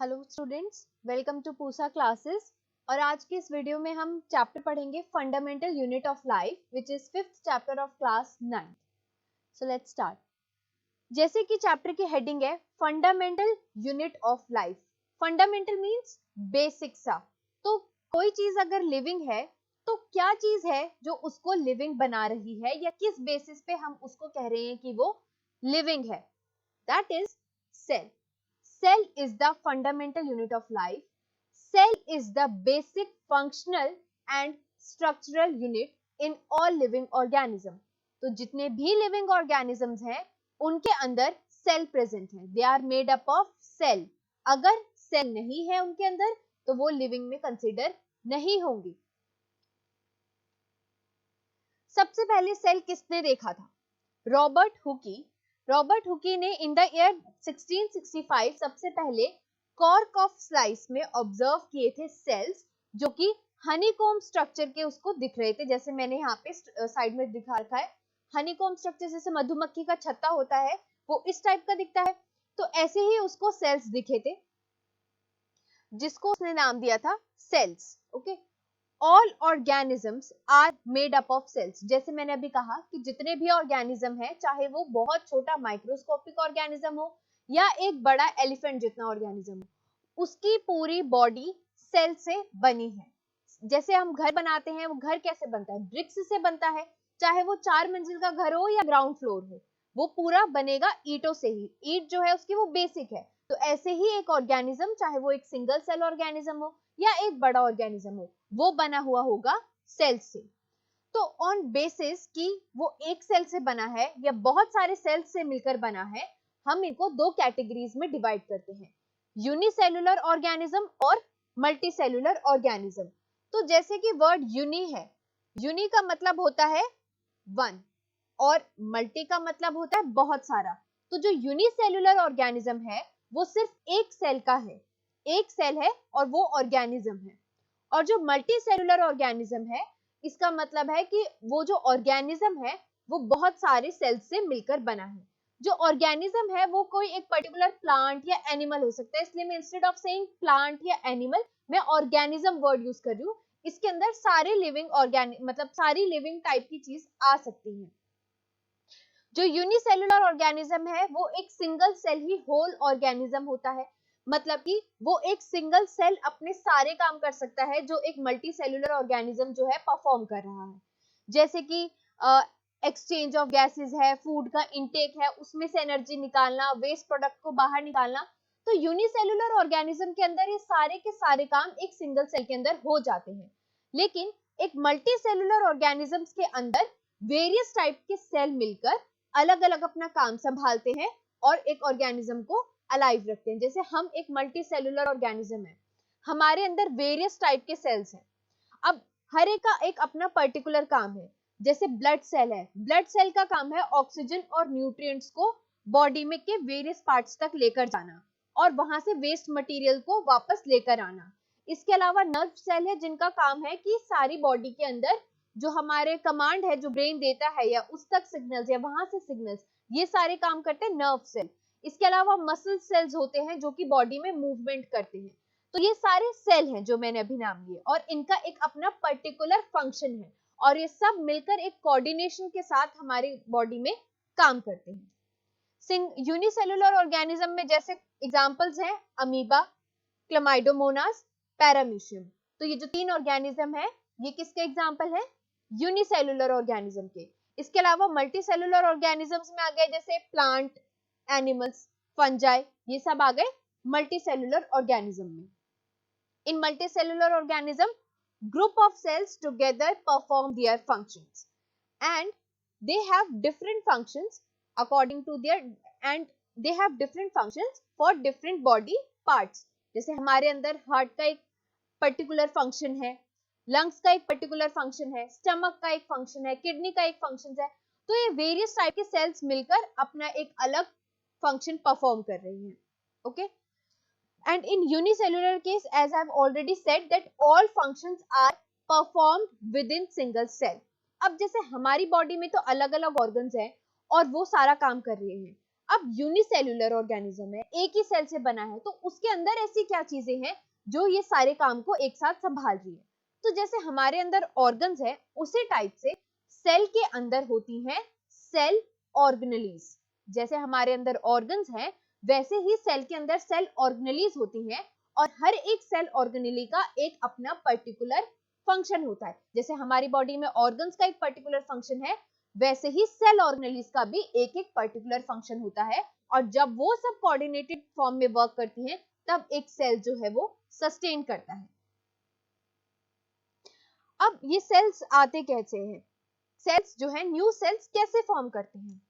Hello students, welcome to Pusa classes. और आज के इस वीडियो में हम चैप्टर पढ़ेंगे fundamental unit of life which is fifth chapter of class 9। So let's start. जैसे कि चैप्टर की हेडिंग है fundamental unit of life. Fundamental means basic सा। तो कोई चीज अगर लिविंग है तो क्या चीज है जो उसको लिविंग बना रही है या किस बेसिस पे हम उसको कह रहे हैं कि वो लिविंग है। That is cell. Cell is the fundamental unit of life. Cell is the basic functional and structural unit in all living organism. तो जितने भी living organisms हैं उनके अंदर cell present है. They are made up of cell. अगर cell नहीं है उनके अंदर तो वो living में consider नहीं होंगी. सबसे पहले cell किसने देखा था? रॉबर्ट हुकी ने इन द ईयर 1665 सबसे पहले कॉर्क ऑफ स्लाइस में ऑब्जर्व किए थे सेल्स जो कि हनीकॉम स्ट्रक्चर के उसको दिख रहे थे। जैसे मैंने यहाँ पे साइड में दिखा रखा है, हनीकॉम स्ट्रक्चर जैसे मधुमक्खी का छत्ता होता है वो इस टाइप का दिखता है। तो ऐसे ही उसको सेल्स दिखे थे जिसको उसने नाम दिया था cells. Okay, all organisms are made up of cells. जैसे मैंने अभी कहा कि जितने भी ऑर्गेनिज्म है, चाहे वो बहुत छोटा माइक्रोस्कोपिक ऑर्गेनिज्म हो या एक बड़ा एलिफेंट जितना ऑर्गेनिज्म हो, उसकी पूरी बॉडी सेल से बनी है। जैसे हम घर बनाते हैं, वो घर कैसे बनता है? ब्रिक्स से बनता है। चाहे वो 4 मंजिल का घर हो या ग्राउंड फ्लोर हो, वो पूरा बनेगा ईंटों से ही। ईंट जो है उसकी वो बेसिक है। तो ऐसे ही एक ऑर्गेनिज्म, चाहे वो एक सिंगल सेल ऑर्गेनिज्म हो या एक बड़ा ऑर्गेनिज्म हो, वो बना हुआ होगा सेल से। तो ऑन बेसिस कि वो एक सेल से बना है या बहुत सारे सेल्स से मिलकर बना है, हम इनको दो कैटेगरीज में डिवाइड करते हैं, यूनिसेलुलर ऑर्गेनिज्म और मल्टीसेलुलर ऑर्गेनिज्म। तो जैसे कि वर्ड यूनि है, यूनि का मतलब होता है वन और मल्टी का मतलब होता है बहुत सारा। तो जो यूनिसेलुलर ऑर्गेनिज्म है वो सिर्फ एक सेल का है, एक सेल है और वो ऑर्गेनिज्म है। और जो मल्टी सेलुलर ऑर्गेनिज्म है, इसका मतलब है कि वो जो ऑर्गेनिज्म है वो बहुत सारे सेल्स से मिलकर बना है। जो ऑर्गेनिज्म है वो कोई एक पर्टिकुलर प्लांट या एनिमल हो सकता है, इसलिए मैं इंस्टेड ऑफ सेइंग प्लांट या एनिमल मैं ऑर्गेनिज्म वर्ड यूज कर रही हूँ। इसके अंदर सारे लिविंग मतलब सारी लिविंग टाइप की चीज आ सकती है। जो यूनिसेलुलर ऑर्गेनिज्म है वो एक सिंगल सेल ही होल ऑर्गेनिज्म होता है। मतलब कि वो एक सिंगल सेल अपने सारे काम कर सकता है जो एक मल्टी सेलुलर ऑर्गेनिज्म जो है परफॉर्म कर रहा है। जैसे कि एक्सचेंज ऑफ गैसेस है, फूड का इंटेक है, उसमें से एनर्जी निकालना, वेस्ट प्रोडक्ट को बाहर निकालना। तो यूनिसेलुलर ऑर्गेनिज्म के अंदर ये सारे के सारे काम एक सिंगल सेल के अंदर हो जाते हैं। लेकिन एक मल्टी सेलुलर ऑर्गेनिजम्स के अंदर वेरियस टाइप के सेल मिलकर अलग अलग अपना काम संभालते हैं और एक ऑर्गेनिज्म को अलाइव रखते हैं। जैसे हम एक मल्टी सेलुलर ऑर्गेनिज्म है, हमारे अंदर वेरियस टाइप के सेल्स हैं। अब हर एक का एक अपना पर्टिकुलर काम है। जैसे ब्लड सेल है, ब्लड सेल का काम है ऑक्सीजन और न्यूट्रिएंट्स को बॉडी में के वेरियस पार्ट्स तक लेकर जाना और वहां से वेस्ट मटेरियल को वापस लेकर आना। इसके अलावा नर्व सेल है जिनका काम है कि सारी बॉडी के अंदर जो हमारे कमांड है, जो ब्रेन देता है या उस तक सिग्नल्स या वहां से सिग्नल्स, ये सारे काम करते हैं नर्व सेल। इसके अलावा मसल सेल्स होते हैं जो कि बॉडी में मूवमेंट करते हैं। तो ये सारे सेल हैं जो मैंने अभी नाम लिए और इनका एक अपना पर्टिकुलर फंक्शन है और ये सब मिलकर एक कोऑर्डिनेशन के साथ हमारी बॉडी में काम करते हैं। यूनिसेलुलर ऑर्गेनिज्म में जैसे एग्जांपल्स हैं अमीबा, क्लमाइडोमोनास, पैरामीशियम। तो ये जो 3 ऑर्गेनिज्म है ये किसके एग्जांपल है? यूनिसेलुलर ऑर्गेनिज्म के। इसके अलावा मल्टी सेलुलर ऑर्गेनिजम्स में आ गए जैसे प्लांट, एनिमल्स, फंजाई, ये सब आ गए मल्टी सेलुलर ऑर्गेनिज्म में। इन multicellular organism group of cells together perform their functions and they have different functions according to their and they have different functions for different body parts। जैसे हमारे अंदर heart का एक particular function है, lungs का एक particular function है, stomach का एक फंक्शन है, किडनी का एक फंक्शन है। तो ये वेरियस टाइप के सेल्स मिलकर अपना एक अलग फंक्शन परफॉर्म कर रही हैं। Okay, and in unicellular case as I've already said that all functions are performed within single cell। अब जैसे हमारी बॉडी में तो अलग अलग ऑर्गन्स हैं और वो सारा काम कर रहे हैं। अब यूनिसेल्युलर ऑर्गेनिज्म है, एक ही सेल से बना है, तो उसके अंदर ऐसी क्या चीजें हैं जो ये सारे काम को एक साथ संभाल रही है। तो जैसे हमारे अंदर ऑर्गन्स है, उसी टाइप से सेल के अंदर होती हैं सेल ऑर्गेनेलीज। जैसे हमारे अंदर ऑर्गन्स हैं, वैसे ही सेल के अंदर सेल ऑर्गेनेलीज होती हैं, और हर एक सेल ऑर्गेनेली का एक अपना पर्टिकुलर फंक्शन होता है। जैसे हमारी बॉडी में ऑर्गन्स का एक पर्टिकुलर फंक्शन है, वैसे ही सेल ऑर्गेनेलीज का भी एक एक पर्टिकुलर फंक्शन होता है, और जब वो सब कोऑर्डिनेटेड फॉर्म में वर्क करती हैं, तब एक सेल जो है वो सस्टेन करता है। अब ये सेल्स आते कैसे हैं, सेल्स जो है न्यू सेल्स कैसे फॉर्म करते हैं।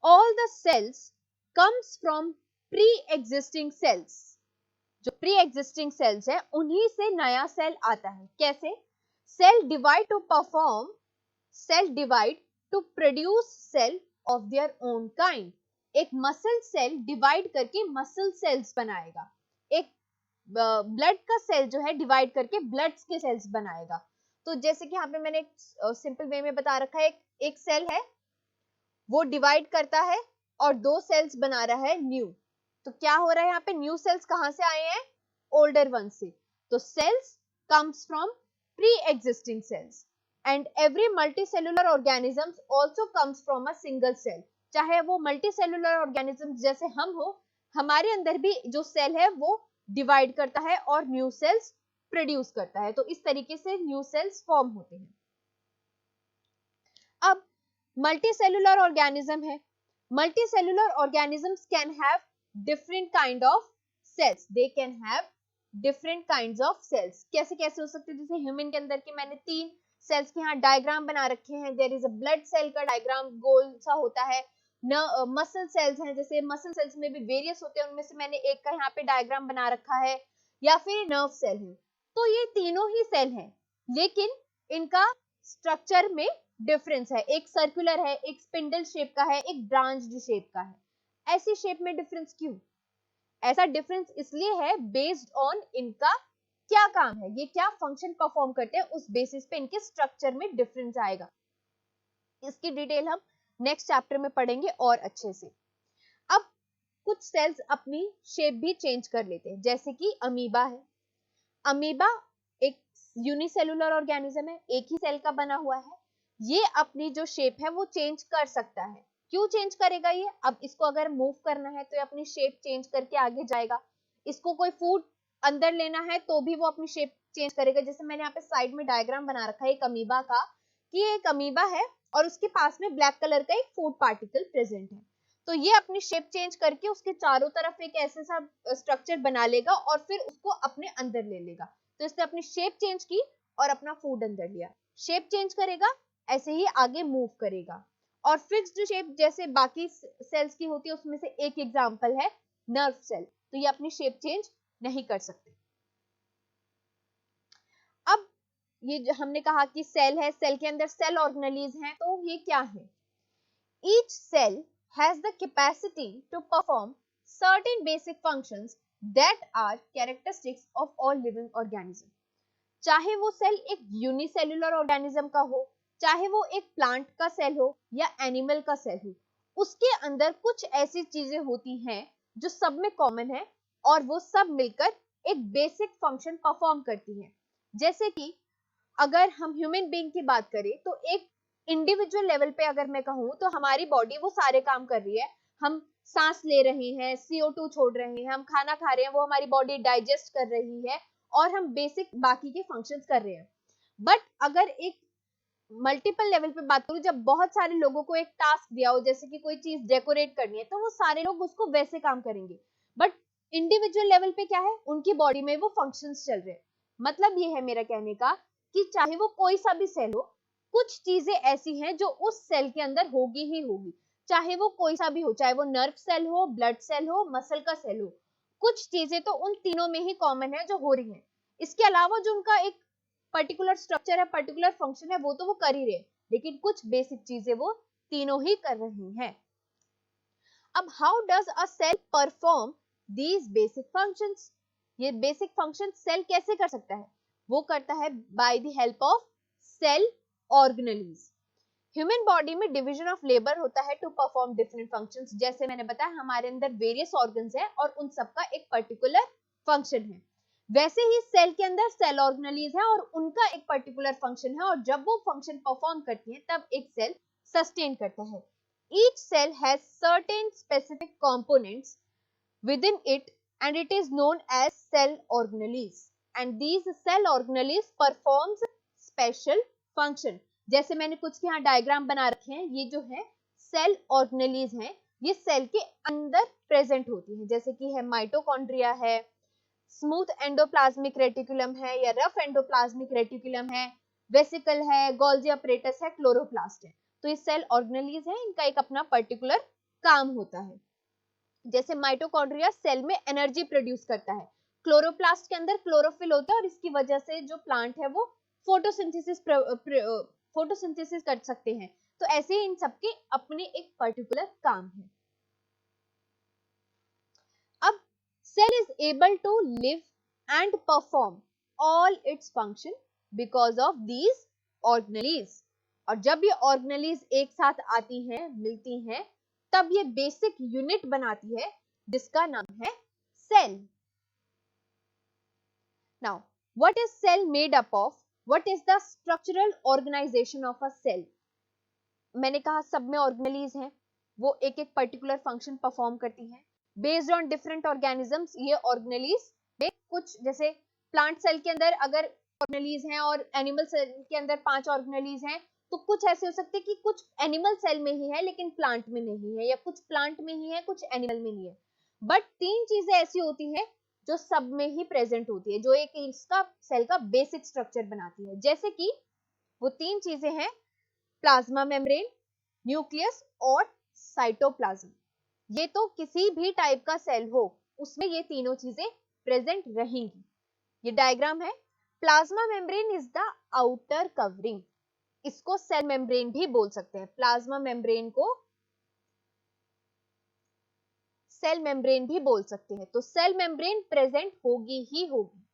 All the cells comes from pre existing cells. जो प्री एग्जिस्टिंग सेल्स है, उन्हीं से नया सेल आता है। कैसे? Cell divide to perform, cell divide to produce cell of their own kind. एक मसल सेल डिवाइड करके मसल सेल्स बनाएगा, एक ब्लड का सेल जो है डिवाइड करके ब्लड के सेल्स बनाएगा। तो जैसे कि यहाँ पे मैंने एक सिंपल वे में बता रखा है, एक सेल है वो डिवाइड करता है और दो सेल्स बना रहा है न्यू। तो क्या हो रहा है यहाँ पे, न्यू सेल्स कहां से आए हैं, ओल्डर वन से। तो cells comes from pre existing cells, and every multicellular organism also comes from a single cell. चाहे वो मल्टीसेलुलर ऑर्गेनिज्म जैसे हम हो, हमारे अंदर भी जो सेल है वो डिवाइड करता है और न्यू सेल्स प्रोड्यूस करता है। तो इस तरीके से न्यू सेल्स फॉर्म होते हैं। अब मल्टीसेलुलर ऑर्गेनिज्म है, multicellular organisms can have different kind of cells, they can have different kinds of cells. कैसे कैसे हो सकते हैं, जैसे ह्यूमन के अंदर के मैंने 3 सेल्स के यहाँ डायग्राम बना रखे हैं। There is a blood cell का डायग्राम गोल सा होता है, न मसल सेल्स हैं, जैसे मसल सेल्स में भी वेरियस होते हैं, उनमें से मैंने एक का यहाँ पे डायग्राम बना रखा है, या फिर नर्व सेल है। तो ये तीनों ही सेल हैं, लेकिन इनका स्ट्रक्चर में डिफरेंस है, एक सर्कुलर है, एक स्पिंडल शेप का है, एक ब्रांच्ड शेप का है। ऐसी शेप में डिफरेंस क्यों? ऐसा डिफरेंस इसलिए है बेस्ड ऑन इनका क्या काम है, ये क्या फंक्शन परफॉर्म करते हैं, उस बेसिस पे इनके स्ट्रक्चर में डिफरेंस आएगा। इसकी डिटेल हम नेक्स्ट चैप्टर में पढ़ेंगे और अच्छे से। अब कुछ सेल्स अपनी शेप भी चेंज कर लेते हैं, जैसे कि अमीबा है। अमीबा एक यूनिसेलुलर ऑर्गेनिज्म है, एक ही सेल का बना हुआ है। ये अपनी जो शेप है वो चेंज कर सकता है। क्यों चेंज करेगा ये? अब इसको अगर मूव करना है तो ये अपनी शेप चेंज करके आगे जाएगा। इसको कोई फूड अंदर लेना है तो भी वो अपनी शेप चेंज करेगा। जैसे मैंने यहाँ पे साइड में डायग्राम बना रखा है एक अमीबा का, कि एक अमीबा है और उसके पास में ब्लैक कलर का एक फूड पार्टिकल प्रेजेंट है। तो ये अपनी शेप चेंज करके उसके चारों तरफ एक ऐसा सा स्ट्रक्चर बना लेगा और फिर उसको अपने अंदर ले लेगा। तो इसने अपनी शेप चेंज की और अपना फूड अंदर लिया। शेप चेंज करेगा, ऐसे ही आगे मूव करेगा। और फिक्स्ड शेप जैसे बाकी सेल्स की होती है, उसमें से एक एग्जांपल है नर्व सेल। तो ये अपनी शेप चेंज नहीं कर सकते। अब ये जो हमने कहा कि सेल है, सेल के अंदर सेल ऑर्गेनेलीज हैं, तो ये क्या है? Each cell has the capacity to perform certain basic functions that are characteristics of all living organisms. चाहे वो सेल एक यूनिसेलुलर ऑर्गेनिज्म का हो, चाहे वो एक प्लांट का सेल हो या एनिमल का सेल हो, उसके अंदर कुछ ऐसी चीजें होती हैं जो सब में कॉमन है और वो सब मिलकर एक बेसिक फंक्शन परफॉर्म करती हैं। जैसे कि अगर हम ह्यूमन बीइंग की बात करें तो एक इंडिविजुअल लेवल पे अगर मैं कहूँ तो हमारी बॉडी वो सारे काम कर रही है। हम सांस ले रहे हैं, CO2 छोड़ रहे हैं, हम खाना खा रहे हैं, वो हमारी बॉडी डाइजेस्ट कर रही है और हम बेसिक बाकी के फंक्शंस कर रहे हैं। बट अगर एक मल्टीपल लेवल पे बात करूं, जब बहुत सारे लोगों को एक टास्क दिया हो, जैसे कि कोई चीज डेकोरेट करनी है, तो वो सारे लोग उसको वैसे काम करेंगे। बट इंडिविजुअल लेवल पे क्या है, उनकी बॉडी में वो फंक्शंस चल रहे हैं। मतलब ये है मेरा कहने का कि चाहे वो कोई सा भी सेल हो, कुछ चीजें ऐसी हैं जो उस सेल के अंदर होगी ही होगी, चाहे वो कोई सा भी हो, चाहे वो नर्व सेल हो, ब्लड सेल हो, मसल का सेल हो। कुछ चीजें तो उन तीनों में ही कॉमन है जो हो रही हैं। इसके अलावा जो उनका एक पर्टिकुलर स्ट्रक्चर है, पर्टिकुलर फंक्शन है, वो तो वो कर ही रहे, लेकिन कुछ बेसिक चीजें वो तीनों ही कर रही हैं। अब how does a cell perform these basic functions? ये बेसिक फंक्शन सेल कैसे कर सकता है? वो करता है by the help of cell organelles. Human body में डिवीजन ऑफ लेबर होता है टू परफॉर्म डिफरेंट फंक्शंस। जैसे मैंने बताया हमारे अंदर वेरियस ऑर्गन्स है और उन सबका एक पर्टिकुलर फंक्शन है। वैसे ही सेल के अंदर सेल ऑर्गेनेलीज है और उनका एक पर्टिकुलर फंक्शन है, और जब वो फंक्शन परफॉर्म करती है तब एक सेल सस्टेन करता है। Each cell has certain specific components within it and it is known as cell organelles, and these cell organelles performs special function। जैसे मैंने कुछ के यहाँ डायग्राम बना रखे हैं, ये जो है सेल ऑर्गेनेलीज हैं, ये सेल के अंदर प्रेजेंट होती हैं, जैसे कि है माइटोकॉन्ड्रिया है, स्मूथ एंडोप्लाज्मिक रेटिकुलम है या रफ एंडोप्लाज्मिक रेटिकुलम है, वेसिकल है, गोल्जी अपरेटस है, क्लोरोप्लास्ट है। तो ये सेल ऑर्गेनेलीज हैं, इनका एक अपना पर्टिकुलर काम होता है। जैसे माइटोकॉन्ड्रिया सेल में एनर्जी प्रोड्यूस करता है, क्लोरोप्लास्ट के अंदर क्लोरोफिल होता है और इसकी वजह से जो प्लांट है वो फोटोसिंथेसिस कर सकते हैं। तो ऐसे ही इन सबके अपने एक पर्टिकुलर काम है। अब cell is able to live and perform all its function because of these organelles. और जब ये ऑर्गेनेलीज एक साथ आती हैं, मिलती हैं, तब ये बेसिक यूनिट बनाती है जिसका नाम है cell. Now what is cell made up of? What is the structural organisation of a cell? मैंने कहा सब में ऑर्गेनेलीज हैं, वो एक एक पर्टिकुलर फंक्शन परफॉर्म करती हैं बेस्ड ऑन डिफरेंट ऑर्गेनिजम्स। ये ऑर्गेनेलीज में कुछ, जैसे प्लांट सेल के अंदर अगर ऑर्गेनेलीज हैं और एनिमल सेल के अंदर 5 ऑर्गेनेलीज हैं, तो कुछ ऐसे हो सकते हैं कि कुछ एनिमल सेल में ही है लेकिन प्लांट में नहीं है, या कुछ प्लांट में ही है कुछ एनिमल में नहीं है। बट 3 चीजें ऐसी होती हैं जो सब में ही प्रेजेंट होती है, जो एक इसका सेल का बेसिक स्ट्रक्चर बनाती है। जैसे कि वो 3 चीजें हैं, प्लाज्मा मेम्ब्रेन, न्यूक्लियस और साइटोप्लाज्म। ये तो किसी भी टाइप का सेल हो उसमें ये तीनों चीजें प्रेजेंट रहेंगी। ये डायग्राम है। Plasma membrane is the outer covering, इसको सेल मेम्ब्रेन भी बोल सकते हैं। प्लाज्मा मेम्ब्रेन को सेल मेम्ब्रेन भी बोल सकते हैं। तो सेल मेम्ब्रेन प्रेजेंट होगी ही होगी।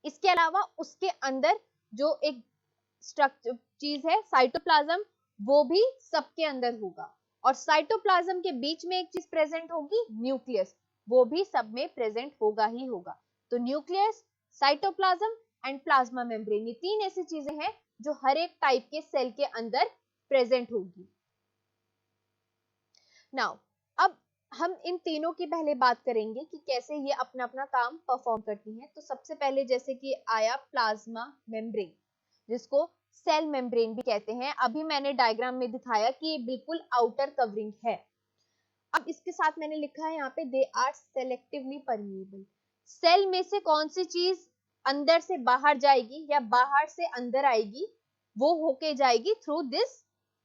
इसके अलावा उसके अंदर जो एक स्ट्रक्चर चीज है साइटोप्लाज्म, वो भी सबके अंदर होगा। और साइटोप्लाज्म के बीच में एक चीज प्रेजेंट होगी, न्यूक्लियस, वो भी सब में प्रेजेंट होगा ही होगा। तो nucleus, cytoplasm and plasma membrane, ये 3 ऐसी चीजें हैं जो हर एक टाइप के सेल के अंदर प्रेजेंट होगी। नाउ अब हम इन तीनों की पहले बात करेंगे कि कैसे ये अपना अपना काम परफॉर्म करती हैं। तो सबसे पहले जैसे कि आया प्लाज्मा मेम्ब्रेन, जिसको सेल मेम्ब्रेन भी कहते हैं। अभी मैंने डायग्राम में दिखाया कि ये बिल्कुल आउटर कवरिंग है। अब इसके साथ मैंने लिखा है यहाँ पे they are selectively permeable. Cell में से कौन सी चीज अंदर से बाहर जाएगी या बाहर से अंदर आएगी, वो होके जाएगी थ्रू दिस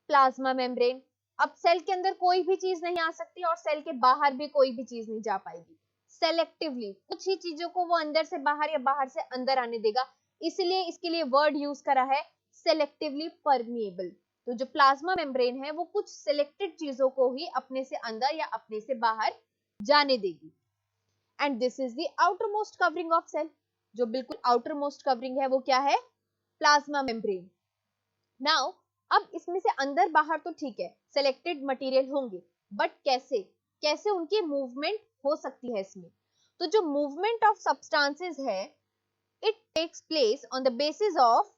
प्लाज्मा मेम्ब्रेन। अब सेल के अंदर कोई भी चीज नहीं आ सकती और सेल के बाहर भी कोई भी चीज नहीं जा पाएगी। सेलेक्टिवली कुछ ही चीजों को वो अंदर से बाहर या बाहर से अंदर आने देगा, इसलिए इसके लिए वर्ड यूज करा है सेलेक्टिवली परमिएबल। तो जो प्लाज्मा मेम्ब्रेन है वो कुछ सिलेक्टेड चीजों को ही अपने से अंदर या अपने से बाहर जाने देगी। And this is the outermost covering of cell. जो बिल्कुल आउटर मोस्ट कवरिंग है वो क्या है? Plasma membrane. नाउ अब इसमें से अंदर बाहर तो ठीक है, सिलेक्टेड मटेरियल होंगे, बट कैसे कैसे उनकी मूवमेंट हो सकती है इसमें? तो जो मूवमेंट ऑफ सब्सटेंसेस है, it takes place on the basis of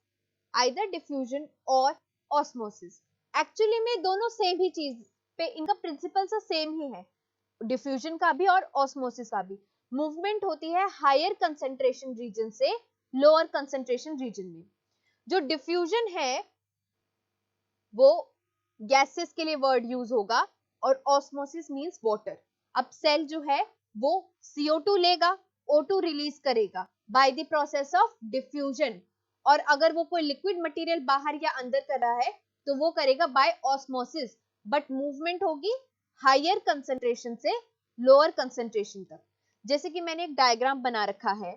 either diffusion or osmosis. Actually में दोनों सेम ही चीज पे, इनका प्रिंसिपल सा सेम ही है, डिफ्यूजन का भी और ऑस्मोसिस का भी। मूवमेंट होती है हायर कंसंट्रेशन रीजन से लोअर कंसंट्रेशन रीजन में। जो डिफ्यूजन है वो गैसेस के लिए वर्ड यूज होगा और ऑस्मोसिस मींस वाटर। अब सेल जो है वो CO2 लेगा, O2 रिलीज करेगा by the process of diffusion, और अगर वो कोई लिक्विड मटेरियल बाहर या अंदर कर रहा है तो वो करेगा बाय ऑस्मोसिस। बट मूवमेंट होगी हायर कंसंट्रेशन से लोअर कंसंट्रेशन तक। जैसे कि मैंने एक डायग्राम बना रखा है,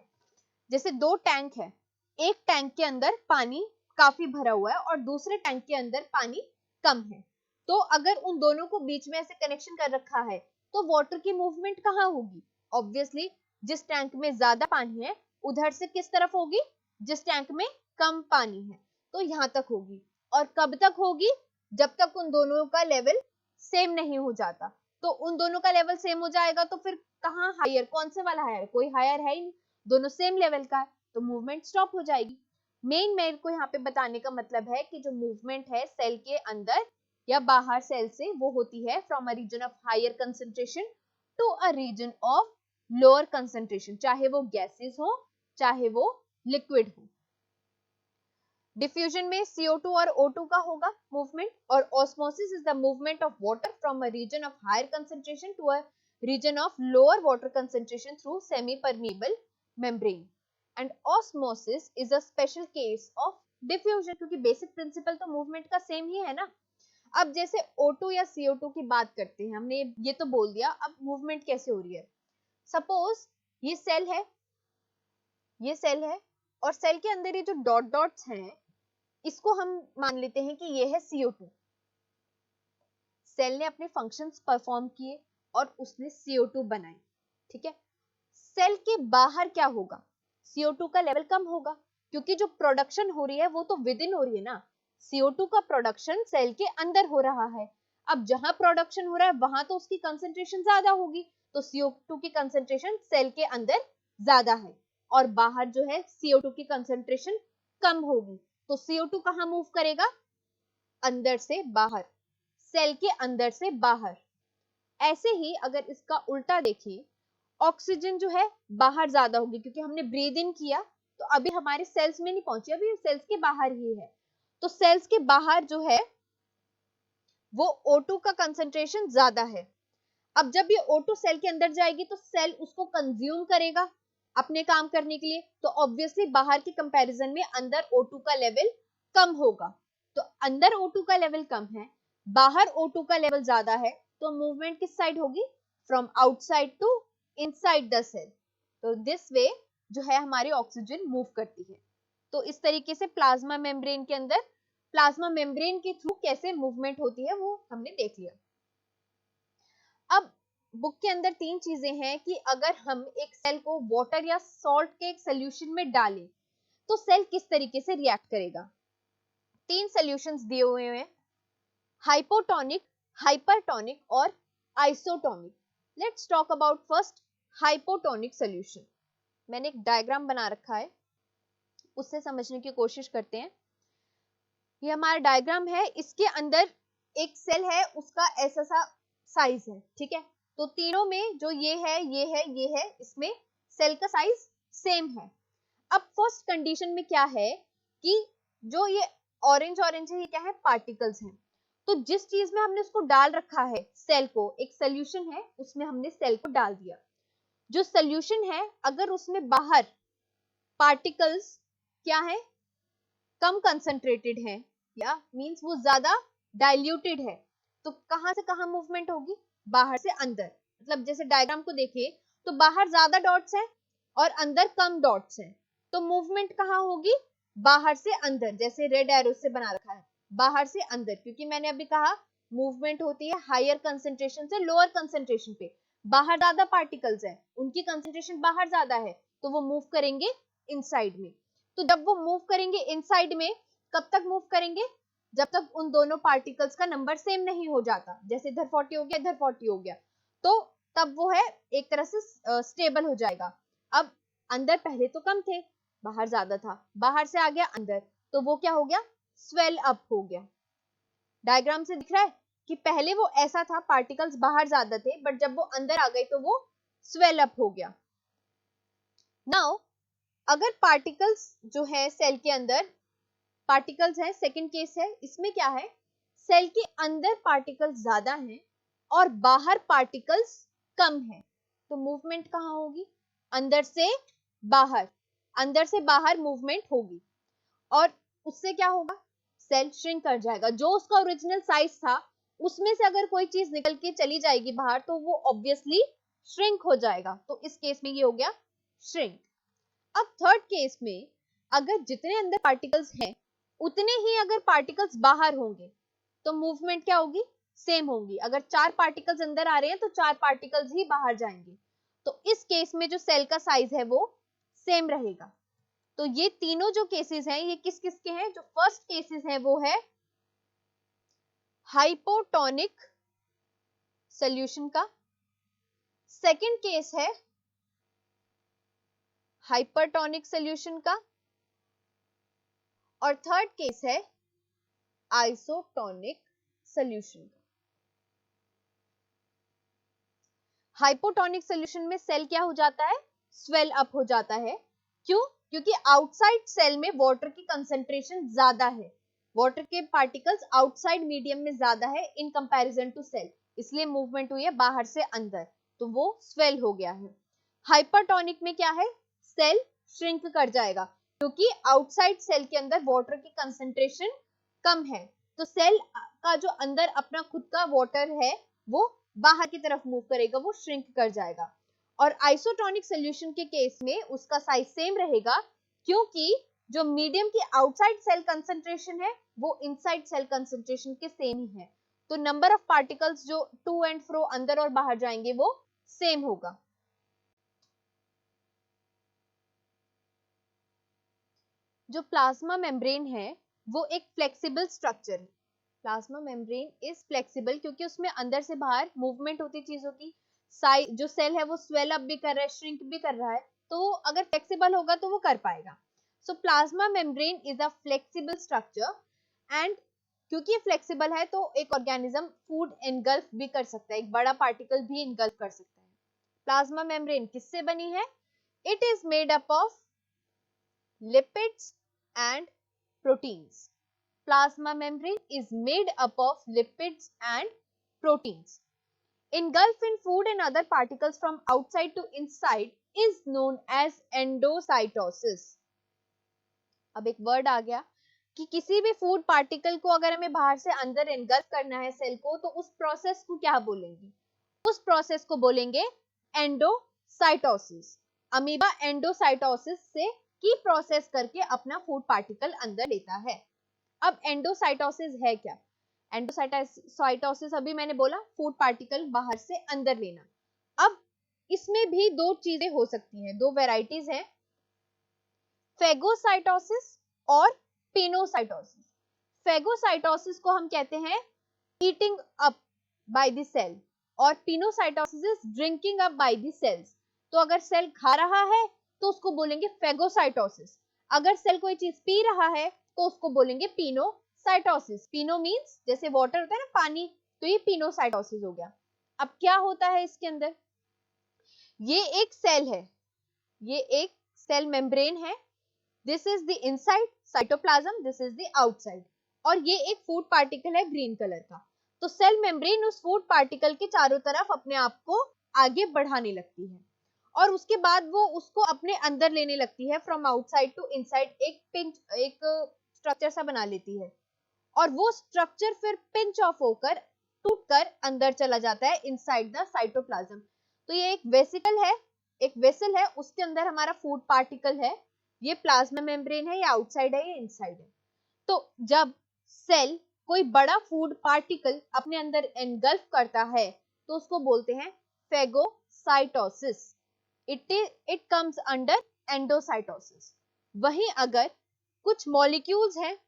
जैसे 2 टैंक है, एक टैंक के अंदर पानी काफी भरा हुआ है और दूसरे टैंक के अंदर पानी कम है। तो अगर उन दोनों को बीच में ऐसे कनेक्शन कर रखा है तो वाटर की मूवमेंट कहाँ होगी? ऑब्वियसली जिस टैंक में ज्यादा पानी है उधर से किस तरफ होगी? जिस टैंक में कम पानी है तो यहाँ तक होगी। और कब तक होगी? जब तक उन दोनों का लेवल सेम नहीं हो जाता। तो उन दोनों का लेवल सेम हो जाएगा तो फिर कहाँ हायर, कौन से वाला हायर, कोई हायर है ही नहीं, दोनों सेम लेवल का है, तो मूवमेंट स्टॉप हो जाएगी। मेरे को यहाँ पे बताने का मतलब है कि जो मूवमेंट है सेल के अंदर या बाहर सेल से, वो होती है from a region of higher concentration to a region of lower concentration, चाहे वो गैसेस हो चाहे वो लिक्विड हो। डिफ्यूजन में CO2 और O2 का होगा मूवमेंट, और osmosis is the movement of water from a region of higher concentration to a region of lower water concentration through semi permeable membrane. And osmosis is a special case of diffusion, क्योंकि basic principle तो movement का same ही है ना। अब जैसे O2 या CO2 की बात करते हैं, हमने ये तो बोल दिया, अब मूवमेंट कैसे हो रही है। सपोज ये सेल है, ये सेल है, और सेल के अंदर ये जो डॉट डॉट्स हैं, इसको हम मान लेते हैं कि ये है CO2। सेल ने अपने फंक्शंस परफॉर्म किए और उसने CO2 बनाए, ठीक है। सेल के बाहर क्या होगा, CO2 का लेवल कम होगा, क्योंकि जो प्रोडक्शन हो रही है वो तो विद इन हो रही है ना। CO2 का प्रोडक्शन सेल के अंदर हो रहा है। अब जहां प्रोडक्शन हो रहा है वहां तो उसकी कंसेंट्रेशन ज्यादा होगी, तो CO2 की कंसेंट्रेशन सेल के अंदर ज्यादा है, और बाहर जो है CO2 की कंसेंट्रेशन कम होगी। तो CO2 कहां मूव करेगा, अंदर से बाहर, सेल के अंदर से बाहर। ऐसे ही अगर इसका उल्टा देखें, ऑक्सीजन जो है बाहर ज्यादा होगी, क्योंकि हमने ब्रीद इन किया तो अभी हमारे सेल्स में नहीं पहुंची, अभी सेल्स के बाहर ही है। तो सेल्स के बाहर जो है वो O2 का कंसेंट्रेशन ज्यादा है। अब जब ये O2 सेल के अंदर जाएगी तो सेल उसको कंज्यूम करेगा अपने काम करने के लिए, तो ऑब्वियसली बाहर के कंपैरिजन में अंदर O2 का लेवल कम होगा। तो अंदर O2 का लेवल कम है, बाहर O2 का लेवल ज्यादा है, तो मूवमेंट किस साइड होगी, from outside to inside the cell. तो दिस वे जो है हमारी ऑक्सीजन मूव करती है। तो इस तरीके से प्लाज्मा मेम्ब्रेन के अंदर, प्लाज्मा मेम्ब्रेन के थ्रू कैसे मूवमेंट होती है वो हमने देख लिया। अब बुक के अंदर 3 चीजें हैं कि अगर हम एक सेल को वाटर या सॉल्ट के एक सोल्यूशन में डालें तो सेल किस तरीके से रिएक्ट करेगा। 3 सॉल्यूशंस दिए हुए हैं, हाइपोटोनिक, हाइपरटोनिक और isotonic. Let's talk about first hypotonic solution. मैंने एक डायग्राम बना रखा है, उससे समझने की कोशिश करते हैं। ये हमारा डायग्राम है, इसके अंदर एक सेल है, उसका ऐसा सा साइज है, ठीक है। तो तीनों में जो ये है, ये है, ये है, इसमें सेल का साइज सेम है। अब फर्स्ट कंडीशन में क्या है कि जो ये ऑरेंज ऑरेंज है, ये क्या है, पार्टिकल्स हैं। तो जिस चीज में हमने उसको डाल रखा है, सेल को, एक सोल्यूशन है, उसमें हमने सेल को डाल दिया। जो सोल्यूशन है अगर उसमें बाहर पार्टिकल्स क्या है, कम कंसंट्रेटेड है, या मींस वो ज्यादा डाइल्यूटेड है, तो कहां से कहां मूवमेंट होगी, बाहर से अंदर। मतलब जैसे डायग्राम को देखिए तो बाहर ज्यादा डॉट्स हैं और अंदर कम डॉट्स हैं, तो मूवमेंट कहां होगी, बाहर से अंदर, जैसे रेड एरो से बना रखा है, बाहर से अंदर। क्योंकि मैंने अभी कहा मूवमेंट होती है हायर कंसेंट्रेशन से लोअर कंसेंट्रेशन पे, बाहर ज्यादा पार्टिकल्स हैं, उनकी कंसेंट्रेशन बाहर ज्यादा है, तो वो मूव करेंगे इनसाइड में। तो जब वो मूव करेंगे इनसाइड में, कब तक मूव करेंगे, जब तक उन दोनों पार्टिकल्स का नंबर सेम नहीं हो जाता, जैसे इधर 40 हो गया, इधर 40 हो गया, तो तब वो है एक तरह से स्टेबल हो जाएगा। अब अंदर पहले तो कम थे, बाहर ज्यादा था, बाहर से आ गया अंदर, तो वो क्या हो गया, स्वेल अप हो गया। डायग्राम से दिख रहा है कि पहले वो ऐसा था, पार्टिकल्स बाहर ज्यादा थे, बट जब वो अंदर आ गए तो वो स्वेल अप हो गया। नाउ अगर पार्टिकल्स जो है सेल के अंदर, पार्टिकल्स है, सेकंड केस है, इसमें क्या है, सेल के अंदर पार्टिकल्स ज्यादा हैं और बाहर पार्टिकल्स कम है, तो मूवमेंट कहां होगी, अंदर से बाहर, अंदर से बाहर मूवमेंट होगी। और उससे क्या होगा, सेल श्रिंक कर जाएगा, जो उसका ओरिजिनल साइज था उसमें से अगर कोई चीज निकल के चली जाएगी बाहर तो वो ऑब्वियसली श्रिंक हो जाएगा, तो इस केस में ये हो गया श्रिंक। अब थर्ड केस में अगर जितने अंदर पार्टिकल्स हैं उतने ही अगर पार्टिकल्स बाहर होंगे तो मूवमेंट क्या होगी, सेम होगी। अगर 4 पार्टिकल्स अंदर आ रहे हैं तो 4 पार्टिकल्स ही बाहर जाएंगे, तो इस केस में जो सेल का साइज है वो सेम रहेगा। तो ये तीनों जो केसेस हैं ये किस किस के हैं, जो फर्स्ट केसेस है वो है हाइपोटोनिक सॉल्यूशन का, सेकंड केस है हाइपरटोनिक सॉल्यूशन का, और थर्ड केस है आइसोटोनिक सॉल्यूशन का। हाइपोटोनिक सॉल्यूशन में सेल क्या हो जाता है, स्वेल अप हो जाता है। क्यों? क्योंकि आउटसाइड सेल में वाटर की कंसंट्रेशन ज्यादा है, वाटर के पार्टिकल्स आउटसाइड मीडियम में ज्यादा है इन कंपैरिजन टू सेल, इसलिए मूवमेंट हुई है बाहर से अंदर, तो वो स्वेल हो गया है। हाइपरटोनिक में क्या है, सेल श्रिंक कर जाएगा, क्योंकि आउटसाइड सेल के अंदर वाटर की कंसंट्रेशन कम है, तो सेल का जो अंदर अपना खुद का वाटर है वो बाहर की तरफ मूव करेगा, वो श्रिंक कर जाएगा। और आइसोटोनिक सॉल्यूशन के केस में उसका साइज सेम रहेगा, क्योंकि जो मीडियम की आउटसाइड सेल कंसंट्रेशन है वो इनसाइड सेल कंसंट्रेशन के सेम ही है, तो नंबर ऑफ पार्टिकल्स जो टू एंड फ्रो अंदर और बाहर जाएंगे वो सेम होगा। जो प्लाज्मा मेम्ब्रेन है वो एक फ्लेक्सिबल स्ट्रक्चर है। प्लाज्मा मेम्ब्रेन इज फ्लेक्सिबल क्योंकि उसमें अंदर से बाहर मूवमेंट होती चीजों की, जो सेल है वो स्वेल अप भी कर रहा है, श्रिंक भी कर रहा है, तो अगर फ्लेक्सिबल होगा तो वो कर पाएगा। सो plasma membrane is a flexible structure, and क्योंकि ये फ्लेक्सिबल है तो एक ऑर्गेनिज्म फूड इनगल्फ भी कर सकता है, एक बड़ा पार्टिकल भी इनगल्फ कर सकता है। प्लाज्मा मेम्ब्रेन किससे बनी है? It is made up of lipids and proteins. Plasma membrane is made up of lipids and proteins. Engulf in food and other particles from outside to inside is known as endocytosis. अब एक word आ गया कि किसी भी food particle को अगर हमें बाहर से अंदर एनगल्फ करना है सेल को, तो उस प्रोसेस को क्या बोलेंगे? उस प्रोसेस को बोलेंगे एंडोसाइटोसिस। अमीबा एंडोसाइटोसिस से की प्रोसेस करके अपना फूड पार्टिकल अंदर लेता है। अब एंडोसाइटोसिस है क्या? एंडोसाइटोसिस अभी मैंने बोला फूड पार्टिकल बाहर से अंदर लेना। अब इसमें भी दो चीजें हो सकती हैं, दो वेराइटीज हैं, फेगोसाइटोसिस और पिनोसाइटोसिस। फेगोसाइटोसिस को हम कहते हैं eating up by the cell, और pinocytosis is drinking up by the cells. तो अगर सेल खा रहा है तो उसको बोलेंगे फेगोसाइटोसिस, अगर सेल कोई चीज पी रहा है तो उसको बोलेंगे पिनोसाइटोसिस। पिनो मींस जैसे वाटर होता है ना, पानी, तो ये पिनोसाइटोसिस हो गया। अब क्या होता है इसके अंदर? ये एक सेल है, ये एक सेल मेम्ब्रेन है, this is the inside cytoplasm, this is the outside, और ये एक फूड पार्टिकल है ग्रीन कलर का। तो सेल मेम्ब्रेन उस फूड पार्टिकल के चारों तरफ अपने आप को आगे बढ़ाने लगती है, और उसके बाद वो उसको अपने अंदर लेने लगती है, फ्रॉम आउटसाइड टू इनसाइड, एक पिंच, एक स्ट्रक्चर सा बना लेती है, और वो स्ट्रक्चर फिर पिंच ऑफ होकर टूटकर अंदर चला जाता है इनसाइड द साइटोप्लाज्म। तो ये एक वेसिकल है, एक वेसल है, उसके अंदर हमारा फूड पार्टिकल है, ये प्लाज्मा मेम्ब्रेन है, ये आउटसाइड है, ये इनसाइड है। तो जब सेल कोई बड़ा फूड पार्टिकल अपने अंदर एनगल्फ करता है तो उसको बोलते हैं phagocytosis. It comes under endocytosis. वहीं अगर कुछ मॉलिक्यूल्स हैं,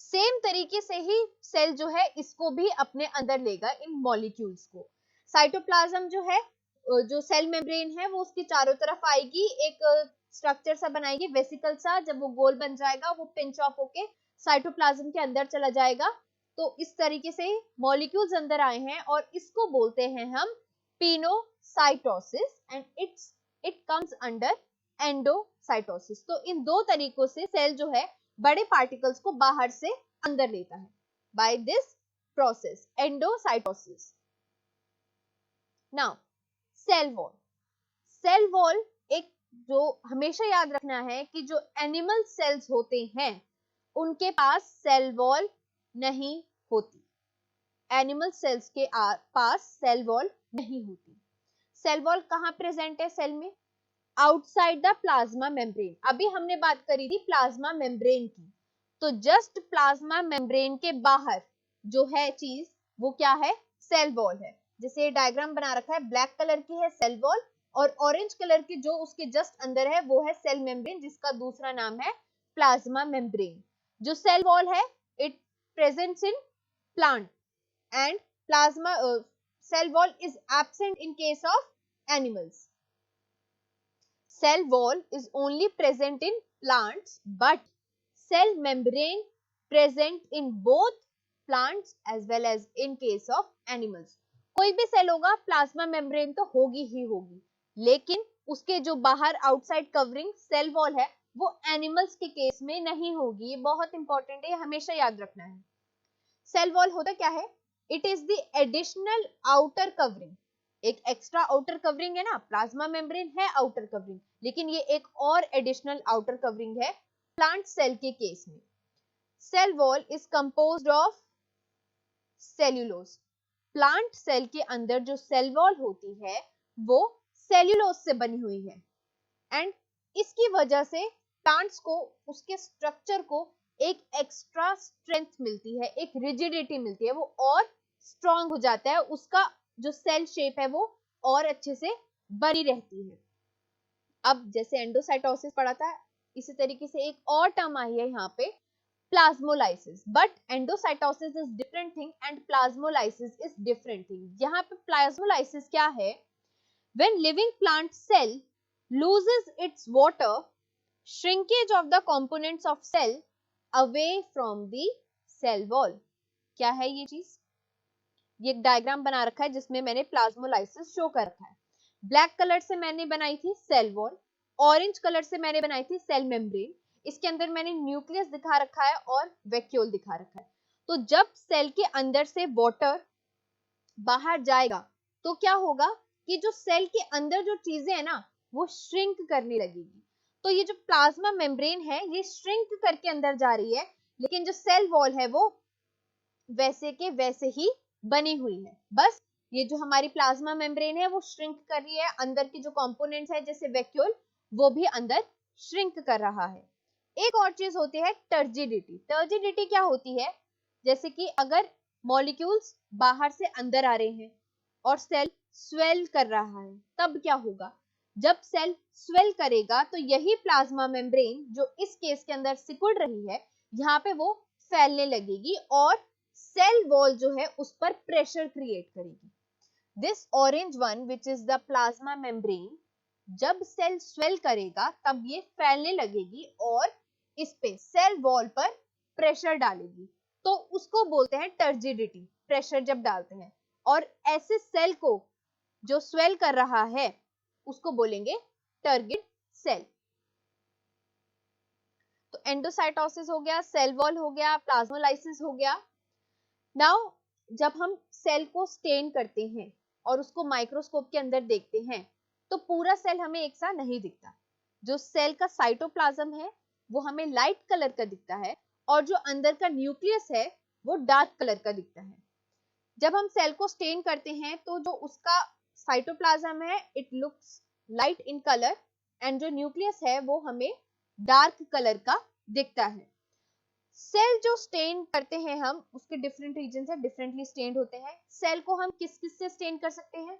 सेम तरीके से ही सेल जो है इसको भी अपने अंदर लेगा, इन मॉलिक्यूल्स को। साइटोप्लाज्म जो है, जो सेल मेम्ब्रेन है, वो उसके चारों तरफ आएगी, एक स्ट्रक्चर सा बनाएगी, वेसिकल सा, जब वो गोल बन जाएगा वो पिंच ऑफ होके साइटोप्लाज्म के अंदर चला जाएगा। तो इस तरीके से मॉलिक्यूल्स अंदर आए हैं, और इसको बोलते हैं हम pinocytosis, and it comes under endocytosis. तो इन दो तरीकों से सेल जो है बड़े पार्टिकल्स को बाहर से अंदर लेता है, by this process endocytosis. Now cell wall. Cell wall एक, जो हमेशा याद रखना है कि जो एनिमल सेल्स होते हैं उनके पास सेल वॉल नहीं होती, एनिमल सेल्स के पास सेल वॉल नहीं होती। सेल वॉल कहां प्रेजेंट है सेल में? Outside the plasma membrane. अभी हमने बात करी थी प्लाज्मा मेम्ब्रेन की, तो जस्ट प्लाज्मा मेम्ब्रेन के बाहर जो है चीज वो क्या है? सेल वॉल है। जैसे डायग्राम बना रखा है, ब्लैक कलर की है सेल वॉल, और ऑरेंज कलर की जो उसके जस्ट अंदर है वो है सेल मेम्ब्रेन, जिसका दूसरा नाम है प्लाज्मा मेम्ब्रेन। जो सेल वॉल है it presents in plant, and plasma cell wall is absent in case of animals. Cell wall is only present in plants, but cell membrane present in both plants as well as in case of animals. कोई भी cell होगा, plasma membrane तो होगी ही होगी, लेकिन उसके जो बाहर आउटसाइड कवरिंग सेल वॉल है वो एनिमल्स के केस में नहीं होगी। ये बहुत इंपॉर्टेंट है, ये हमेशा याद रखना है। सेल वॉल होता क्या है? It is the additional outer covering. एक एक्स्ट्रा आउटर कवरिंग है ना, प्लाज्मा मेम्ब्रेन है आउटर कवरिंग, लेकिन ये एक और एडिशनल आउटर कवरिंग है प्लांट सेल के केस में। Cell wall is composed of cellulose. Plant cell के अंदर जो सेल वॉल होती है वो सेल्यूलोज से बनी हुई है, एंड इसकी वजह से प्लांट्स को, उसके स्ट्रक्चर को एक एक्स्ट्रा स्ट्रेंथ मिलती है, एक रिजिडिटी मिलती है, वो और स्ट्रॉन्ग हो जाता है, उसका जो सेल शेप है वो और अच्छे से बनी रहती है। अब जैसे एंडोसाइटोसिस पढ़ा था, इसी तरीके से एक और टर्म आई है यहाँ पे, plasmolysis. But endocytosis is different thing and plasmolysis is different thing. यहाँ पे प्लाज्मोलाइसिस क्या है? When living plant cell loses its water, shrinkage of the components of cell away from the cell wall। क्या है ये चीज? ये एक डायग्राम बना रखा है जिसमें मैंने प्लाज्मोलाइसिस शो कर रखा है। ब्लैक कलर से मैंने बनाई थी सेल वॉल, ऑरेंज कलर से मैंने बनाई थी सेल मेम्ब्रेन, इसके अंदर मैंने न्यूक्लियस दिखा रखा है और वैक्यूल दिखा रखा है। तो जब सेल के अंदर से वाटर बाहर जाएगा तो क्या होगा कि जो सेल के अंदर जो चीजें है ना वो श्रिंक करने लगेगी। तो ये जो प्लाज्मा मेम्ब्रेन है ये श्रिंक करके अंदर जा रही है, लेकिन जो सेल वॉल है वो वैसे के वैसे ही बनी हुई है। बस ये जो हमारी प्लाज्मा मेम्ब्रेन है वो श्रिंक कर रही है, अंदर की जो कंपोनेंट्स है जैसे वैक्यूल वो भी अंदर श्रिंक कर रहा है। एक और चीज होती है टर्जिडिटी। टर्जिडिटी क्या होती है? जैसे कि अगर मॉलिक्यूल्स बाहर से अंदर आ रहे हैं और सेल स्वेल कर रहा है, तब क्या होगा? जब सेल स्वेल करेगा तो यही प्लाज्मा मेम्ब्रेन जो इस केस के अंदर सिकुड़ रही है, यहाँ पे वो फैलने लगेगी और सेल वॉल जो है उस पर प्रेशर क्रिएट करेगी। This orange one which is the plasma membrane, जब सेल स्वेल करेगा तब ये फैलने लगेगी और इस पे सेल वॉल पर प्रेशर डालेगी, तो उसको बोलते हैं टर्जिडिटी। प्रेशर जब डालते हैं और ऐसे सेल को जो स्वेल कर रहा है उसको बोलेंगे टर्गिड सेल। तो एंडोसाइटोसिस हो गया, सेल वॉल हो गया, प्लाज्मोलाइसिस हो गया। नाउ जब हम सेल को स्टेन करते हैं और उसको माइक्रोस्कोप के अंदर देखते हैं तो पूरा सेल हमें एक सा नहीं दिखता। जो सेल का साइटोप्लाज्म है वो हमें लाइट कलर का दिखता है और जो अंदर का न्यूक्लियस है वो डार्क कलर का दिखता है। जब हम सेल को स्टेन करते हैं तो जो उसका साइटोप्लाज्म है it looks light in colour and जो न्यूक्लियस है वो हमें डार्क कलर का दिखता है। सेल जो स्टेन करते हैं हम, उसके डिफरेंट रीजन है, डिफरेंटली स्टेन्ड होते हैं। सेल को हम किस किस से स्टेन कर सकते हैं?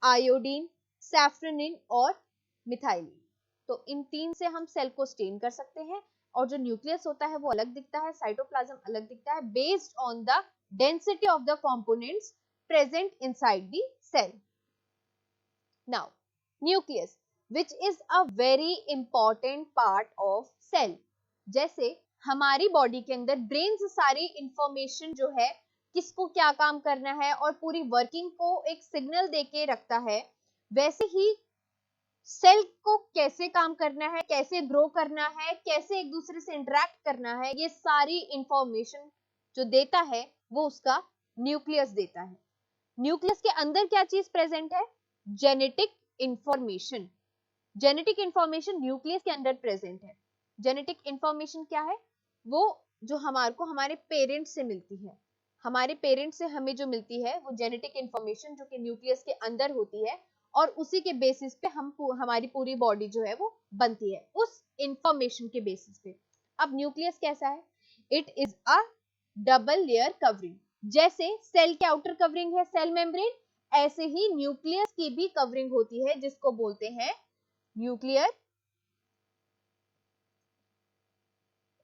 आयोडीन, सैफ्रोनिन और मिथाइलिन। तो इन तीन से हम सेल को स्टेन कर सकते हैं और जो न्यूक्लियस होता है वो अलग दिखता है, साइटोप्लाज्म अलग दिखता है, based on the density of the components present inside the cell. Now nucleus which is a very important part of cell। जैसे हमारी बॉडी के अंदर ब्रेन से सारी इंफॉर्मेशन जो है किसको क्या काम करना है और पूरी वर्किंग को एक सिग्नल देके रखता है, वैसे ही सेल को कैसे काम करना है, कैसे ग्रो करना है, कैसे एक दूसरे से इंटरेक्ट करना है, ये सारी इंफॉर्मेशन जो देता है वो उसका न्यूक्लियस देता है। न्यूक्लियस के अंदर क्या चीज प्रेजेंट है? Genetic information. Genetic information nucleus के अंदर प्रेजेंट है। जेनेटिक इंफॉर्मेशन क्या है? वो जो हमारे पेरेंट्स से मिलती है। हमारे पेरेंट्स से हमें जो मिलती है वो जेनेटिक इंफॉर्मेशन जो कि न्यूक्लियस के अंदर होती है और उसी के बेसिस पे हमारी पूरी बॉडी जो है वो बनती है, उस इंफॉर्मेशन के बेसिस पे। अब न्यूक्लियस कैसा है? It is a double layer covering. जैसे सेल के आउटर कवरिंग है सेल मेम्ब्रेन, ऐसे ही न्यूक्लियस की भी कवरिंग होती है जिसको बोलते हैं न्यूक्लियर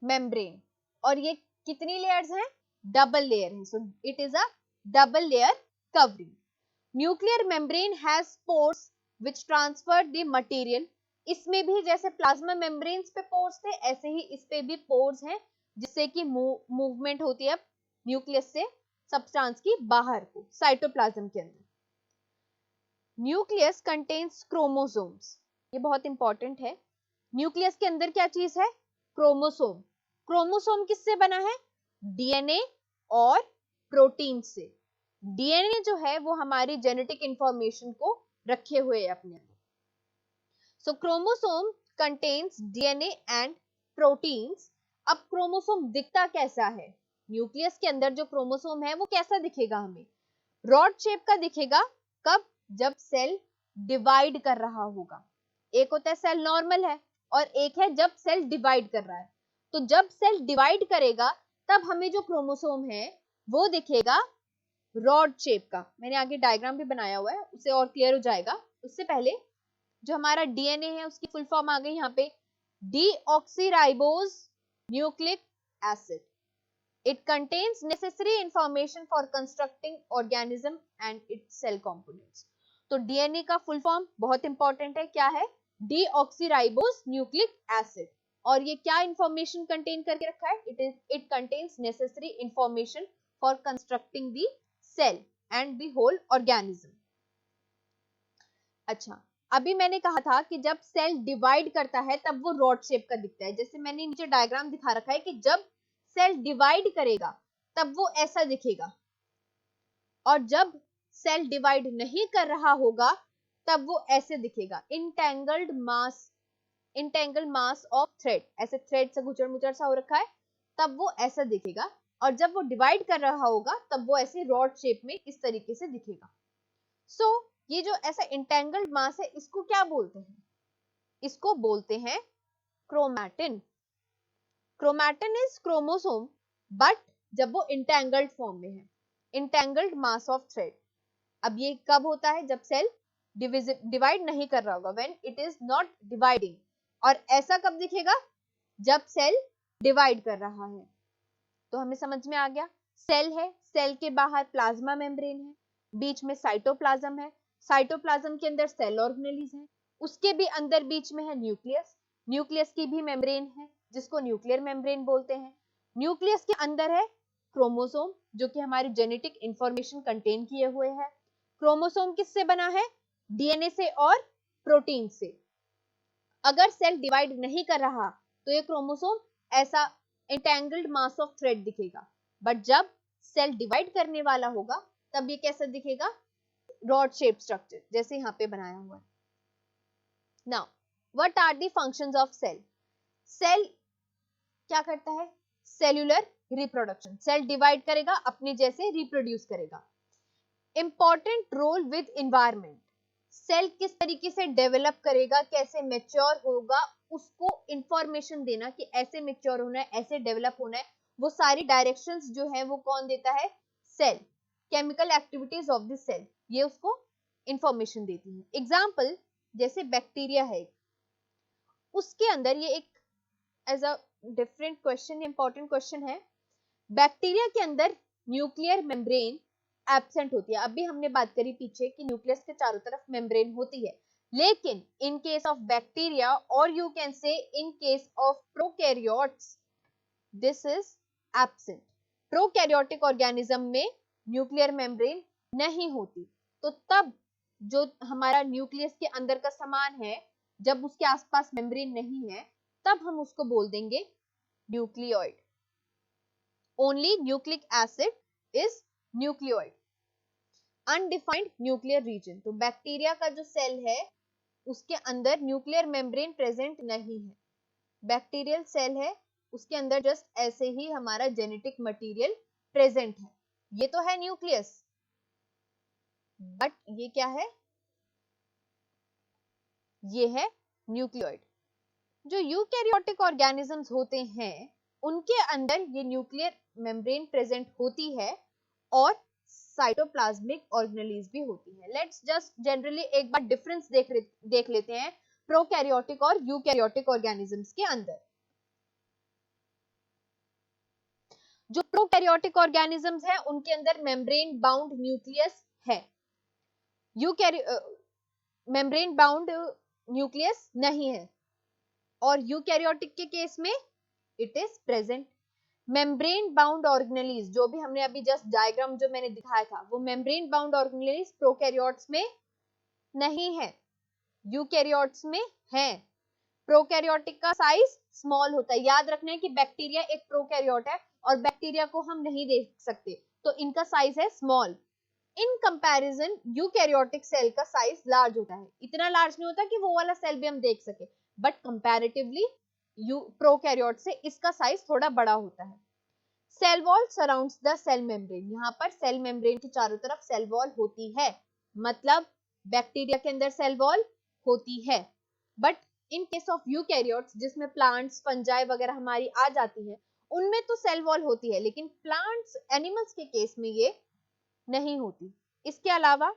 मेम्ब्रेन। और ये कितनी लेयर्स हैं? डबल लेयर है, so it is a double layer covering. Nuclear membrane has pores which transfer the material. इसमें भी जैसे प्लाज्मा मेम्ब्रेन्स पे पोर्स थे, ऐसे ही इस पे भी पोर्स हैं, जिससे कि मूवमेंट होती है न्यूक्लियस से सब्सटेंस की बाहर को साइटोप्लाज्म के अंदर। न्यूक्लियस कंटेन्स क्रोमोसोम्स, ये बहुत इंपॉर्टेंट है। न्यूक्लियस के अंदर क्या चीज है? क्रोमोसोम। क्रोमोसोम किससे बना है? डीएनए और प्रोटीन से। डीएनए जो है वो हमारी जेनेटिक इंफॉर्मेशन को रखे हुए है अपने अंदर। So chromosome contains DNA and proteins. अब क्रोमोसोम दिखता कैसा है? न्यूक्लियस के अंदर जो क्रोमोसोम है वो कैसा दिखेगा हमें? रॉड शेप का दिखेगा। कब? जब सेल डिवाइड कर रहा होगा। एक होता है सेल नॉर्मल है और एक है जब सेल डिवाइड कर रहा है। तो जब सेल डिवाइड करेगा तब हमें जो क्रोमोसोम है वो दिखेगा रॉड शेप का। मैंने आगे डायग्राम भी बनाया हुआ है, उससे और क्लियर हो जाएगा। उससे पहले जो हमारा डीएनए है उसकी फुल फॉर्म आ गई यहाँ पे, deoxyribose nucleic acid. It contains necessary information for constructing organism and its cell components. तो डीएनए का फुल फॉर्म बहुत इंपॉर्टेंट है, क्या है? Deoxyribose nucleic acid. और ये क्या इंफॉर्मेशन कंटेन करके रखा है? It contains necessary information for constructing the cell and the whole organism. अच्छा, अभी मैंने कहा था कि जब सेल डिवाइड करता है तब वो रॉड शेप का दिखता है। जैसे मैंने नीचे डायग्राम दिखा रखा है कि जब सेल डिवाइड करेगा तब वो ऐसा दिखेगा, और जब सेल डिवाइड नहीं कर रहा होगा तब वो ऐसे दिखेगा, इंटेंगल्ड मास ऑफ थ्रेड। ऐसे थ्रेड से गुचड़ मुचड़ सा हो रखा है, तब वो ऐसा दिखेगा। और जब वो डिवाइड कर रहा होगा तब वो ऐसे रॉड शेप में इस तरीके से दिखेगा। सो ये जो ऐसा इंटेंगल्ड मास है इसको क्या बोलते हैं? इसको बोलते हैं chromatin. Chromatin is chromosome, but जब वो इंटेंगल्ड फॉर्म में है, इंटेंगल्ड मास ऑफ थ्रेड। अब ये कब होता है? जब सेल डिवाइड नहीं कर रहा होगा, when it is not dividing. और ऐसा कब दिखेगा? जब सेल डिवाइड कर रहा है। तो हमें समझ में आ गया, सेल है, सेल के बाहर प्लाज्मा मेम्ब्रेन है, बीच में साइटोप्लाज्म है, साइटोप्लाज्म के अंदर सेल ऑर्गेनेलिज है, उसके भी अंदर बीच में है न्यूक्लियस, न्यूक्लियस की भी मेम्ब्रेन है जिसको न्यूक्लियर मेम्ब्रेन बोलते हैं। न्यूक्लियस के अंदर है क्रोमोसोम जो कि हमारी जेनेटिक इंफॉर्मेशन कंटेन किए हुए है। क्रोमोसोम किससे बना है? डीएनए से और प्रोटीन से। अगर सेल डिवाइड नहीं कर रहा तो ये क्रोमोसोम ऐसा एंटेंगल्ड मास ऑफ थ्रेड दिखेगा, बट जब सेल डिवाइड करने वाला होगा तब ये कैसा दिखेगा? रॉड शेप स्ट्रक्चर, जैसे यहाँ पे बनाया हुआ है। Now what are the functions of cell? Cell क्या करता है? Cellular reproduction. सेल डिवाइड करेगा, अपने जैसे रिप्रोड्यूस करेगा। Important role with environment. Cell किस तरीके से डेवलप करेगा, कैसे मैच्योर होगा, उसको इंफॉर्मेशन देना कि ऐसे मैच्योर होना है, ऐसे डेवलप होना है, वो सारी डायरेक्शंस जो है वो कौन देता है? Cell. Chemical activities of the cell, ये उसको इंफॉर्मेशन देती है। एग्जाम्पल, जैसे बैक्टीरिया है, उसके अंदर ये एक as a different question, important question है। बैक्टीरिया के अंदर न्यूक्लियर मेम्ब्रेन एब्सेंट होती है। अभी हमने बात करी पीछे कि न्यूक्लियस के चारों तरफ मेम्ब्रेन होती है, लेकिन इन केस ऑफ बैक्टीरिया और you can say in case of prokaryotes this is absent. Prokaryotic organism में न्यूक्लियर मेम्ब्रेन नहीं होती, तो तब जो हमारा न्यूक्लियस के अंदर का सामान है, जब उसके आसपास मेम्ब्रेन नहीं है तब हम उसको बोल देंगे nucleoid. Only nucleic acid is nucleoid. Undefined nuclear region, तो बैक्टीरिया का जो सेल है उसके अंदर न्यूक्लियर मेम्ब्रेन प्रेजेंट नहीं है। बैक्टीरियल सेल है, उसके अंदर जस्ट ऐसे ही हमारा जेनेटिक मटेरियल प्रेजेंट है। ये तो है न्यूक्लियस, बट ये क्या है? ये है न्यूक्लियोइड। जो यूकैरियोटिक ऑर्गेनिजम्स होते हैं उनके अंदर ये न्यूक्लियर मेम्ब्रेन प्रेजेंट होती है और साइटोप्लाज्मिक ऑर्गेनेलिज भी होती है। लेट्स जस्ट जनरली एक बार डिफरेंस देख लेते हैं प्रोकैरियोटिक और यूकैरियोटिक ऑर्गेनिजम्स के अंदर। जो प्रोकैरियोटिक ऑर्गेनिजम्स हैं उनके अंदर मेम्ब्रेन बाउंड न्यूक्लियस है, मेम्ब्रेन बाउंड न्यूक्लियस नहीं है, और यूकैरियोटिक के केस में it is present. Membrane bound organelles, जो भी हमने अभी जस्ट डायग्राम जो मैंने दिखाया था, वो मेम्ब्रेन बाउंड ऑर्गेनेलीज प्रोकैरियोट्स में नहीं है, यूकैरियोट्स में है। प्रोकैरियोटिक का साइज स्मॉल होता है। याद रखना है कि बैक्टीरिया एक प्रोकैरियोट है और बैक्टीरिया को हम नहीं देख सकते, तो इनका साइज है small. In comparison eukaryotic cell का साइज लार्ज होता है, इतना लार्ज नहीं होता कि वो वाला सेल भी हम देख सके, बट कंपैरेटिवली प्रोकैरियोट से इसका साइज थोड़ा बड़ा होता है। Cell wall surrounds the cell membrane, यहाँ पर सेल मेम्ब्रेन के चारों तरफ सेल वॉल होती है, मतलब बैक्टीरिया के अंदर सेल वॉल होती है। But in case of eukaryotes, जिसमें प्लांट्स फंजाई वगैरह हमारी आ जाती है, उनमें तो सेल वॉल होती है, लेकिन प्लांट्स एनिमल्स के केस में ये नहीं होती। इसके अलावा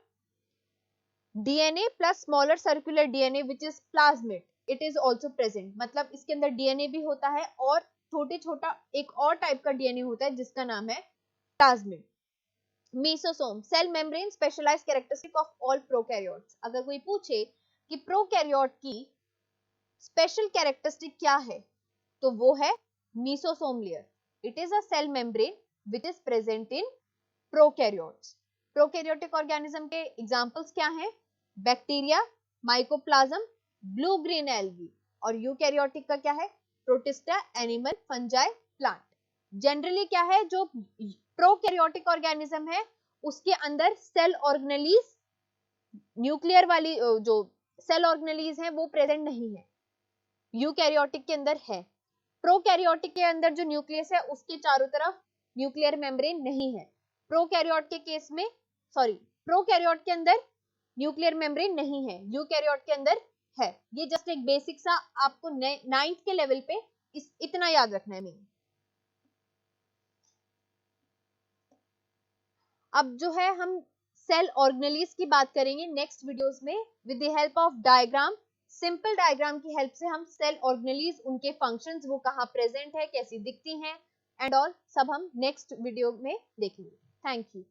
DNA plus smaller circular DNA which is plasmid, it is also present, मतलब इसके अंदर डीएनए भी होता है और छोटे छोटा एक और टाइप का डीएनए होता है जिसका नाम है plasmid. Mesosome, cell membrane specialized characteristic of all prokaryotes. अगर कोई पूछे कि प्रोकैरियोट की स्पेशल कैरेक्टरिस्टिक क्या है, तो वो है mesosome layer. It is a cell membrane which is present in prokaryotes. Prokaryotic organism के एग्जांपल्स क्या हैं? Bacteria, mycoplasm, blue green algae. और यूकैरियोटिक का क्या है? Protista, animal, fungi, plant. Generally क्या है, जो प्रोकैरियोटिक ऑर्गेनिज्म है उसके अंदर सेल ऑर्गेनेलीज, न्यूक्लियर वाली जो सेल ऑर्गेनेलीज है वो प्रेजेंट नहीं है, यूकैरियोटिक के अंदर है। प्रोकैरियोटिक के अंदर जो न्यूक्लियस है उसके चारों तरफ न्यूक्लियर मेम्ब्रेन नहीं है। प्रोकैरियोट के केस में, सॉरी, प्रोकैरियोट के अंदर न्यूक्लियर मेम्ब्रेन नहीं है, यूकैरियोट के अंदर है। ये जस्ट एक बेसिक सा आपको 9th के लेवल पे इतना याद रखना है मेन। अब जो है हम सेल ऑर्गेनेलीज की बात करेंगे नेक्स्ट वीडियोस में with the help of diagram. Simple diagram की हेल्प से हम सेल ऑर्गेनेलीज, उनके फंक्शंस, वो कहाँ प्रेजेंट है, कैसी दिखती हैं एंड ऑल, सब हम नेक्स्ट वीडियो में देखेंगे। Thank you.